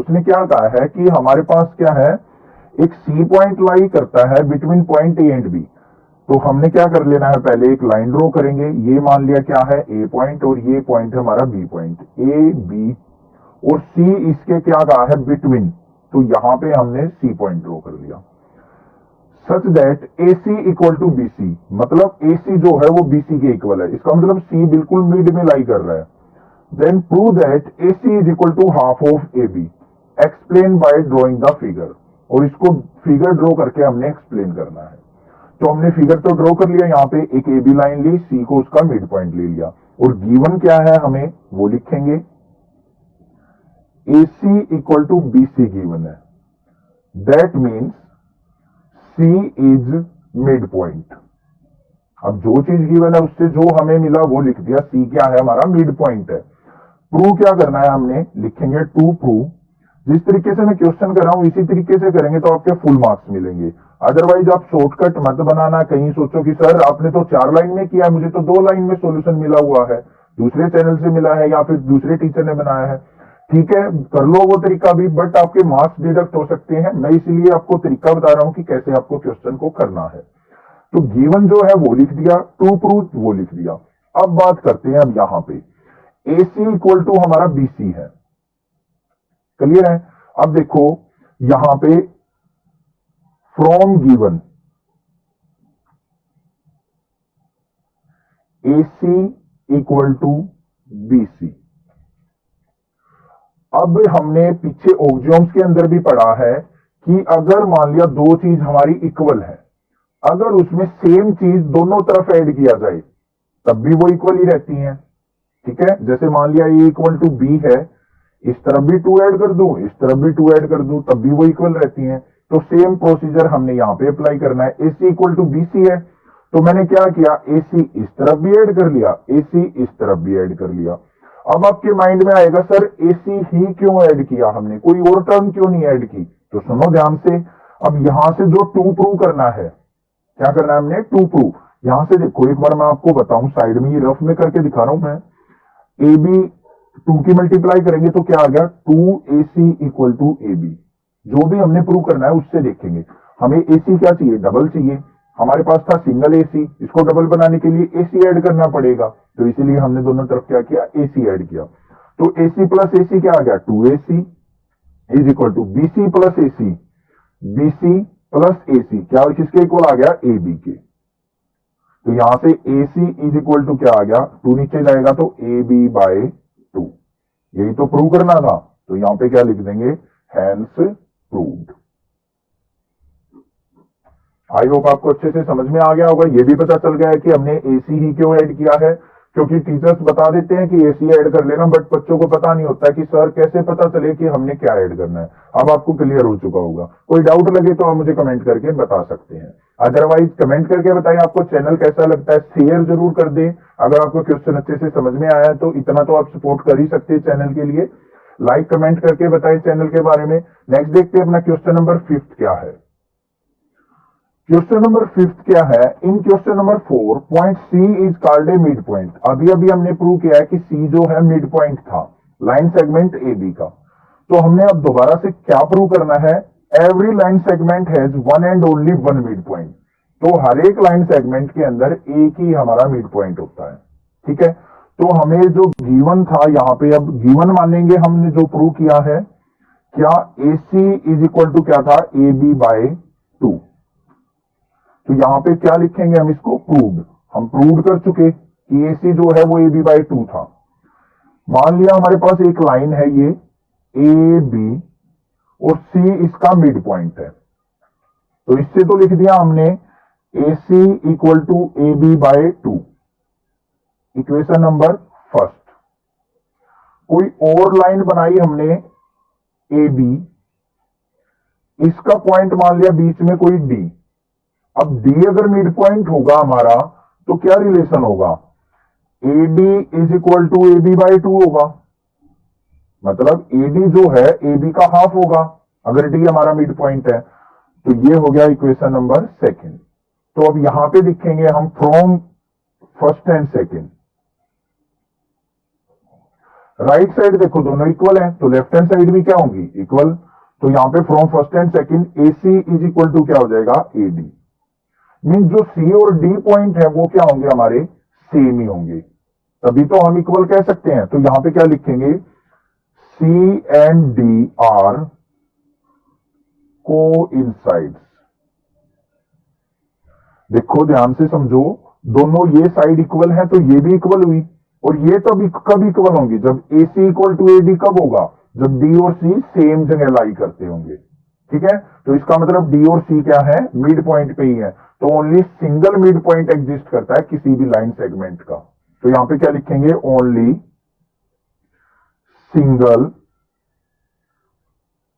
उसने क्या कहा है कि हमारे पास क्या है, एक सी पॉइंट लाई करता है between point A and B. तो हमने क्या कर लेना है, पहले एक लाइन ड्रॉ करेंगे, ये मान लिया क्या है ए पॉइंट और ये पॉइंट है हमारा बी पॉइंट, ए बी और सी इसके क्या कहा है बिटवीन, तो यहां पे हमने सी पॉइंट ड्रॉ कर लिया। Such that A C equal to B C, मतलब ए सी जो है वो बी सी के इक्वल है, इसका मतलब सी बिल्कुल मिड में लाई कर रहा है। Then prove that A C is equal to half of A B, explain by drawing the figure, और इसको फिगर ड्रॉ करके हमने एक्सप्लेन करना है। तो हमने फिगर तो ड्रॉ कर लिया, यहाँ पे एक ए बी लाइन ली, सी को उसका मिड पॉइंट ले लिया, और गिवन क्या है हमें वो लिखेंगे, A C equal to B C given है, that means C is mid point. अब जो चीज गिवन है उससे जो हमें मिला वो लिख दिया, सी क्या है हमारा मिड पॉइंट है। प्रूव क्या करना है हमने, लिखेंगे टू प्रूव, जिस तरीके से मैं क्वेश्चन कर रहा हूं इसी तरीके से करेंगे तो आपके फुल मार्क्स मिलेंगे। अदरवाइज आप शॉर्टकट मत बनाना, कहीं सोचो कि सर आपने तो 4 लाइन में किया, मुझे तो 2 लाइन में सॉल्यूशन मिला हुआ है, दूसरे चैनल से मिला है या फिर दूसरे टीचर ने बनाया है। ठीक है, कर लो वो तरीका भी, बट आपके मार्क्स डिडक्ट हो सकते हैं। मैं इसलिए आपको तरीका बता रहा हूं कि कैसे आपको क्वेश्चन को करना है। तो गिवन जो है वो लिख दिया, टू प्रूव वो लिख दिया। अब बात करते हैं, अब यहां पे ए सी इक्वल टू हमारा बी सी है, क्लियर है। अब देखो यहां पे from given A C equal to B C, अब हमने पीछे ऑक्सियोम्स के अंदर भी पढ़ा है कि अगर मान लिया दो चीज हमारी इक्वल है, अगर उसमें सेम चीज दोनों तरफ ऐड किया जाए तब भी वो इक्वल ही रहती हैं। ठीक है, जैसे मान लिया ए इक्वल टू बी है, इस तरफ भी 2 ऐड कर दूं, इस तरफ भी 2 ऐड कर दूं, तब भी वो इक्वल रहती हैं। तो सेम प्रोसीजर हमने यहां पे अप्लाई करना है। ए C equal to B C है, तो मैंने क्या किया, ए सी इस तरफ भी ऐड कर लिया, ए सी इस तरफ भी ऐड कर लिया। अब आपके माइंड में आएगा सर ए सी ही क्यों ऐड किया हमने, कोई और टर्म क्यों नहीं ऐड की। तो सुनो ध्यान से, अब यहां से जो टू प्रूव करना है, क्या करना है हमने, टू प्रूव। यहां से देखो एक बार मैं आपको बताऊं, साइड में ये रफ में करके दिखा रहा हूं मैं, ए बी 2 की मल्टीप्लाई करेंगे तो क्या आ गया, 2ac equal to A B. जो भी हमने प्रूव करना है उससे देखेंगे। हमें ac क्या चाहिए, डबल चाहिए, हमारे पास था सिंगल ac, इसको डबल बनाने के लिए ac ऐड करना पड़ेगा, तो इसीलिए हमने दोनों तरफ क्या किया, ac ऐड किया। तो ac प्लस ac क्या आ गया, 2ac is equal to bc plus ac, bc plus ac क्या किसके इक्वल आ गया, ab के। तो यहां से ac इज इक्वल टू क्या आ गया, 2 नीचे जाएगा तो ab बाय 2, यही तो प्रूव करना था। तो यहां पे क्या लिख देंगे, हैंस प्रूव्ड। आई होप आपको अच्छे से समझ में आ गया होगा। ये भी पता चल गया है कि हमने एसी ही क्यों ऐड किया है, क्योंकि टीचर्स बता देते हैं कि एसी ऐड कर लेना, बट बच्चों को पता नहीं होता कि सर कैसे पता चले कि हमने क्या ऐड करना है। अब आपको क्लियर हो चुका होगा। कोई डाउट लगे तो आप मुझे कमेंट करके बता सकते हैं, अदरवाइज कमेंट करके बताइए आपको चैनल कैसा लगता है, शेयर जरूर कर दें। अगर आपको क्वेश्चन अच्छे से समझ में आया है तो इतना तो आप सपोर्ट कर ही सकते हैं चैनल के लिए। लाइक कमेंट करके बताइए चैनल के बारे में। नेक्स्ट देखते हैं अपना क्वेश्चन नंबर 5 क्या है। क्वेश्चन नंबर 5 क्या है, in question number 4 point C is called a mid point. अभी अभी हमने प्रूव किया है कि सी जो है मिड पॉइंट था लाइन सेगमेंट ए बी का। तो हमने अब दोबारा से क्या प्रूव करना है, every line segment has one and only one mid point. तो हर एक लाइन सेगमेंट के अंदर एक ही हमारा मिड पॉइंट होता है। ठीक है, तो हमें जो गिवन था यहां पे, अब गिवन मानेंगे हमने जो प्रूव किया है, क्या ए सी इज इक्वल टू क्या था, ए बी बाय 2। तो यहां पे क्या लिखेंगे हम, इसको प्रूव्ड। हम प्रूव कर चुके कि ए सी जो है वो ए बी बाय 2 था। मान लिया हमारे पास एक लाइन है ये ए बी और सी इसका मिड पॉइंट है, तो इससे तो लिख दिया हमने A C equal to A B by 2, equation number first. कोई और लाइन बनाई हमने ए बी, इसका पॉइंट मान लिया बीच में कोई डी। अब डी अगर मिड पॉइंट होगा हमारा तो क्या रिलेशन होगा, A D is equal to A B by 2 होगा, मतलब ए डी जो है ए बी का हाफ होगा अगर डी हमारा मिड पॉइंट है। तो ये हो गया इक्वेशन नंबर सेकंड। तो अब यहां पे लिखेंगे हम from first and second. Right side देखो दोनों इक्वल है, तो लेफ्ट हैंड साइड भी क्या होंगी, इक्वल। तो यहां पे from first and second AC is equal to क्या हो जाएगा, AD। मीन जो C और D पॉइंट है वो क्या होंगे, हमारे सेम ही होंगे, तभी तो हम इक्वल कह सकते हैं। तो यहां पे क्या लिखेंगे, C and D are coincides. देखो ध्यान से समझो, दोनों ये साइड इक्वल है तो ये भी इक्वल हुई, और ये तब कब इक्वल होंगी, जब AC इक्वल टू AD कब होगा, जब D और C सेम जगह लाई करते होंगे। ठीक है, तो इसका मतलब D और C क्या है, मिड पॉइंट पे ही है, तो only single mid point exist करता है किसी भी लाइन सेगमेंट का। तो यहां पे क्या लिखेंगे, only single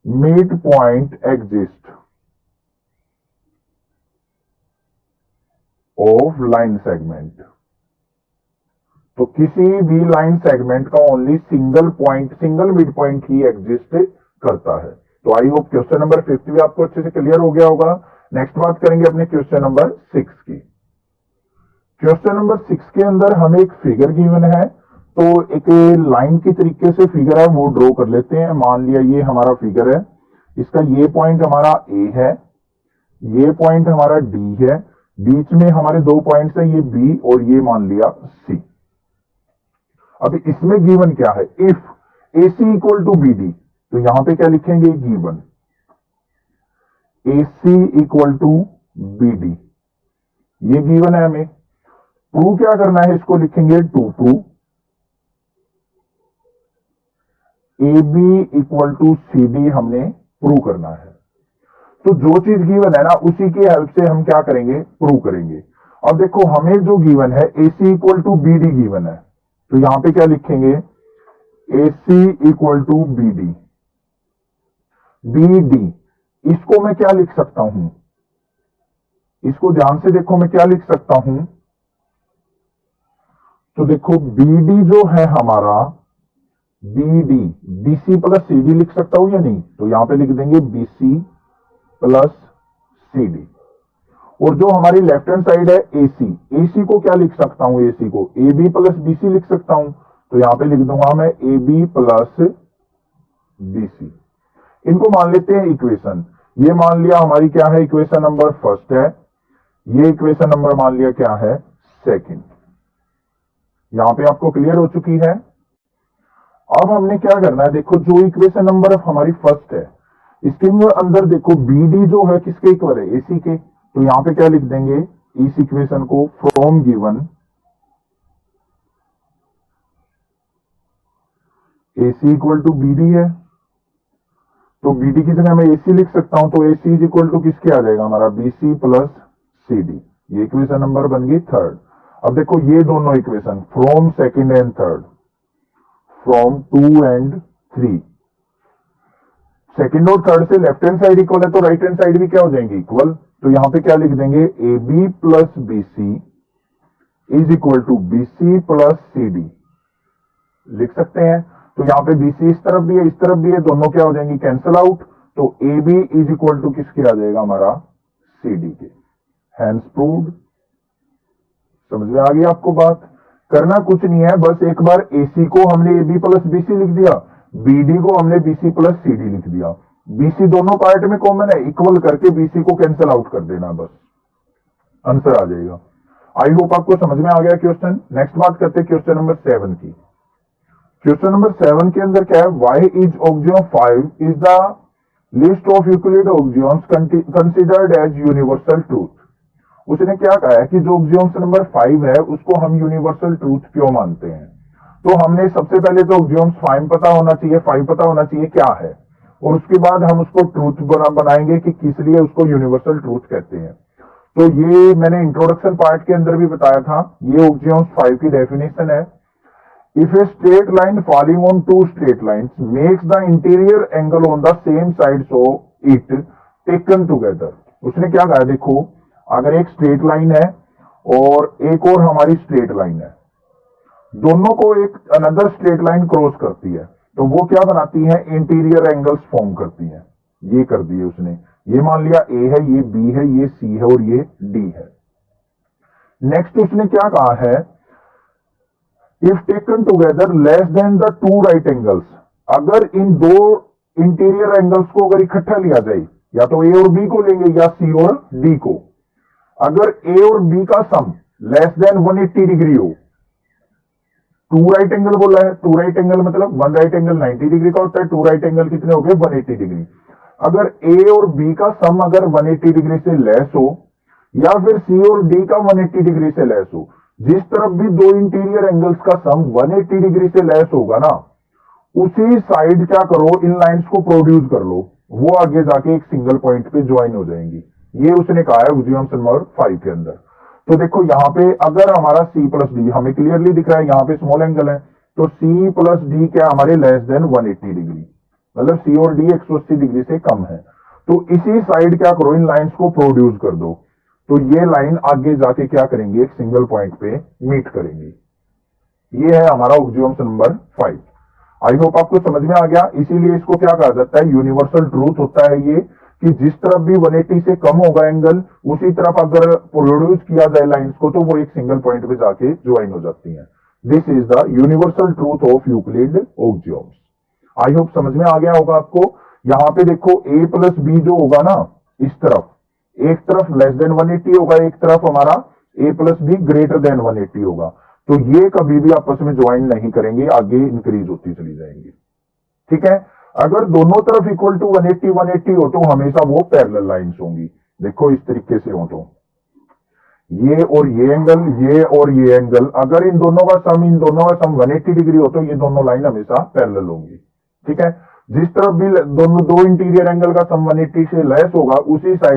mid point exist of line segment. तो किसी भी लाइन सेगमेंट का only single point, single mid point ही एग्जिस्ट करता है। तो आई होप क्वेश्चन नंबर 5 भी आपको अच्छे से क्लियर हो गया होगा। नेक्स्ट बात करेंगे अपने क्वेश्चन नंबर 6 की। क्वेश्चन नंबर 6 के अंदर हमें एक फिगर गिवन है, तो एक लाइन की तरीके से फिगर है वो ड्रॉ कर लेते हैं। मान लिया ये हमारा फिगर है, इसका ये पॉइंट हमारा A है, ये पॉइंट हमारा D है, बीच में हमारे दो पॉइंट्स हैं, ये B और ये मान लिया C। अब इसमें गिवन क्या है, if AC equal to BD, तो यहां पे क्या लिखेंगे, given AC equal to BD, ये गिवन है। हमें प्रूव क्या करना है, इसको लिखेंगे to prove AB equal to CD हमने प्रूव करना है। तो जो चीज गिवन है ना, उसी की हेल्प से हम क्या करेंगे, प्रूव करेंगे। अब देखो हमें जो गिवन है AC equal to BD given है, तो यहां पे क्या लिखेंगे, AC equal to BD। BD इसको मैं क्या लिख सकता हूं, इसको ध्यान से देखो, मैं क्या लिख सकता हूं, तो देखो BD जो है हमारा, BD BC प्लस CD लिख सकता हूं या नहीं, तो यहां पे लिख देंगे BC प्लस CD। और जो हमारी लेफ्ट हैंड साइड है AC को क्या लिख सकता हूं, AC को AB प्लस BC लिख सकता हूं, तो यहां पे लिख दूंगा मैं AB प्लस BC। इनको मान लेते हैं इक्वेशन। ये मान लिया हमारी क्या है, इक्वेशन नंबर फर्स्ट है, ये इक्वेशन नंबर मान लिया क्या है, सेकंड। यहां पे आपको क्लियर हो चुकी है। अब हमने क्या करना है, देखो जो इक्वेशन नंबर हमारी फर्स्ट है, इसके अंदर देखो BD जो है किसके इक्वल है, AC के। तो यहां पे क्या लिख देंगे, इस इक्वेशन को from given AC equal to BD है, तो BD की जगह मैं AC लिख सकता हूं, तो AC इज इक्वल टू किसके आ जाएगा, हमारा BC प्लस CD। ये इक्वेशन नंबर बन गई थर्ड। अब देखो ये दोनों equation from second and third, from 2 and 3, second और थर्ड से लेफ्ट हैंड साइड इक्वल है, तो राइट हैंड साइड भी क्या हो जाएंगी, इक्वल। तो यहां पे क्या लिख देंगे, AB plus BC is equal to BC plus CD लिख सकते हैं। तो यहां पे BC इस तरफ भी है, इस तरफ भी है, दोनों क्या हो जाएंगी, कैंसल आउट। तो AB इज इक्वल टू किसके आ जाएगा, हमारा CD के। Hence proved. समझ में आ गई आपको बात। करना कुछ नहीं है, बस एक बार AC को हमने AB प्लस BC लिख दिया, BD को हमने BC प्लस CD लिख दिया। BC दोनों पार्ट में कॉमन है, इक्वल करके BC को कैंसिल आउट कर देना, बस आंसर आ जाएगा। आई होप आपको समझ में आ गया क्वेश्चन। नेक्स्ट बात करते हैं क्वेश्चन नंबर 7 की। क्वेश्चन नंबर 7 के अंदर क्या है, why is axiom 5 is the list of Euclid axioms considered as universal truth. उसने क्या कहा है कि जो ऑक्सियम्स नंबर 5 है उसको हम यूनिवर्सल ट्रूथ क्यों मानते हैं। तो हमने सबसे पहले तो ऑक्सियम्स 5 पता होना चाहिए, 5 पता होना चाहिए क्या है, और उसके बाद हम उसको ट्रूथ बनाएंगे कि किस लिए उसको यूनिवर्सल ट्रूथ कहते हैं। तो ये मैंने इंट्रोडक्शन पार्ट के अंदर भी बताया था, ये ऑक्सियम्स 5 की डेफिनेशन है। If a straight line falling on two straight lines makes the interior angle on the same side, so it taken together। उसने क्या कहा, देखो अगर एक स्ट्रेट लाइन है और एक और हमारी स्ट्रेट लाइन है, दोनों को एक अनदर स्ट्रेट लाइन क्रॉस करती है, तो वो क्या बनाती है, इंटीरियर एंगल्स फॉर्म करती है। ये कर दिए उसने, ये मान लिया A है, ये B है, ये C है और ये D है। नेक्स्ट उसने क्या कहा है, if taken together less than the two right angles, अगर इन दो इंटीरियर एंगल्स को अगर इकट्ठा लिया जाए, या तो ए और बी को लेंगे या सी और डी को, अगर ए और बी का सम लेस देन 180 डिग्री हो, टू राइट एंगल बोला है, टू राइट एंगल मतलब वन राइट एंगल 90 डिग्री का होता है, टू राइट एंगल कितने हो गए 180 डिग्री। अगर ए और बी का सम अगर 180 डिग्री से लेस हो, या फिर सी और डी का 180 डिग्री से लेस हो, जिस तरफ भी दो इंटीरियर एंगल्स का सम 180 डिग्री से लेस होगा ना, उसी साइड क्या करो, इन लाइंस को प्रोड्यूस कर लो, वो आगे जाके एक सिंगल पॉइंट पे ज्वाइन हो जाएंगी। ये उसने कहा है एक्सियोम नंबर 5 के अंदर। तो देखो यहां पे अगर हमारा C प्लस डी हमें क्लियरली दिख रहा है, यहां पे स्मॉल एंगल है, तो C प्लस डी क्या हमारे लेस देन 180 डिग्री, मतलब C और D 180 डिग्री से कम है। तो इसी साइड क्या करो, इन लाइंस को प्रोड्यूस कर दो, तो ये लाइन आगे जाके क्या करेंगे, एक सिंगल पॉइंट पे मीट करेंगी। ये है हमारा एक्सियोम नंबर 5। आई होप आपको समझ में आ गया। इसीलिए इसको क्या कहा जाता है, यूनिवर्सल ट्रूथ होता है ये, कि जिस तरफ भी 180 से कम होगा एंगल, उसी तरफ अगर प्रोड्यूस किया जाए लाइंस को, तो वो एक सिंगल पॉइंट पे जाके ज्वाइन हो जाती हैं। This is the universal truth of Euclid axioms. I hope समझ में आ गया होगा आपको। यहां पे देखो a प्लस बी जो होगा ना, इस तरफ एक तरफ लेस देन 180 होगा, एक तरफ हमारा a plus be greater than 180 होगा, तो ये कभी भी आपस में ज्वाइन नहीं करेंगे, आगे इंक्रीज होती चली जाएंगी। ठीक है, अगर दोनों तरफ इक्वल टू 180 हो, तो हमेशा वो पैरेलल लाइंस होंगी। देखो इस तरीके से हो, तो ये और ये एंगल, ये और ये एंगल, अगर इन दोनों का सम 180 डिग्री हो, तो ये दोनों लाइन हमेशा पैरेलल होंगी। ठीक है, जिस तरफ भी दोनों दो इंटीरियर एंगल का सम 180 से लेस होगा, उसी साइड